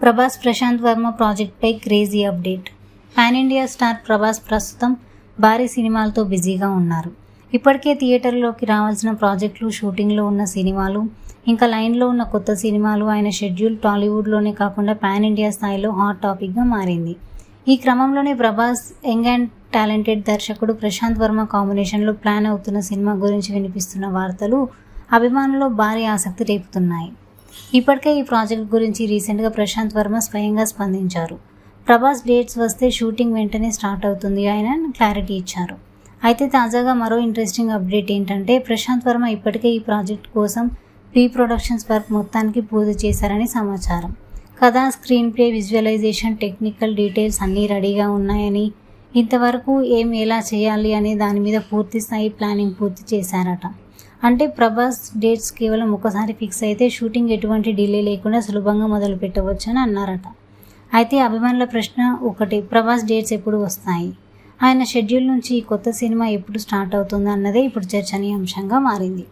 ప్రభాస్ ప్రశాంత్ వర్మ ప్రాజెక్ట్పై crazy update. Pan India star Prabhas ప్రస్తుతం భారీ సినిమాలతో బిజీగా ఉన్నారు. ఇప్పటికే థియేటర్లోకి రావాల్సిన ప్రాజెక్టులు, షూటింగ్లో ఉన్న సినిమాలు, ఇంకా లైన్లో ఉన్న కొత్త సినిమాలు, ఆయన షెడ్యూల్ టాలీవుడ్లోనే కాకుండా పాన్ ఇండియా స్థాయిలో హాట్ టాపిక్గా మారింది. ఈ క్రమంలోనే ప్రభాస్ యంగ్ అండ్ టాలెంటెడ్ దర్శకుడు ప్రశాంత్ వర్మ కాంబినేషన్లో ప్లాన్ అవుతున్న సినిమా గురించి వినిపిస్తున్న వార్తలు అభిమానుల్లో భారీ ఆసక్తి రేపుతున్నాయి. ఇప్పటికే ఈ ప్రాజెక్ట్ గురించి రీసెంట్గా ప్రశాంత్ వర్మ స్వయంగా స్పందించారు. ప్రభాస్ డేట్స్ వస్తే షూటింగ్ వెంటనే స్టార్ట్ అవుతుంది ఆయన క్లారిటీ ఇచ్చారు. అయితే తాజాగా మరో ఇంట్రెస్టింగ్ అప్డేట్ ఏంటంటే ప్రశాంత్ వర్మ ఇప్పటికే ఈ ప్రాజెక్ట్ కోసం ప్రీ ప్రొడక్షన్స్ వర్క్ మొత్తానికి పూర్తి చేశారని సమాచారం. కథ, screenplay, visualisation, technical details అన్నీ రెడీగా ఉన్నాయని, ఇంతవరకు ఎలా చేయాలి అనే దాని మీద పూర్తి స్థాయి ప్లానింగ్ పూర్తి చేశారట. అంటే ప్రభాస్ డేట్స్ కేవలం ఒకసారి ఫిక్స్ అయితే షూటింగ్ ఎటువంటి డిలే లేకుండా సులభంగా మొదలు పెట్టవచ్చు అని అన్నారట. అయితే అభిమానుల ప్రశ్న ఒకటి, ప్రభాస్ డేట్స్ ఎప్పుడు వస్తాయి, ఆయన షెడ్యూల్ నుంచి ఈ కొత్త సినిమా ఎప్పుడు స్టార్ట్ అవుతుంది అన్నదే ఇప్పుడు చర్చనీయాంశంగా మారింది.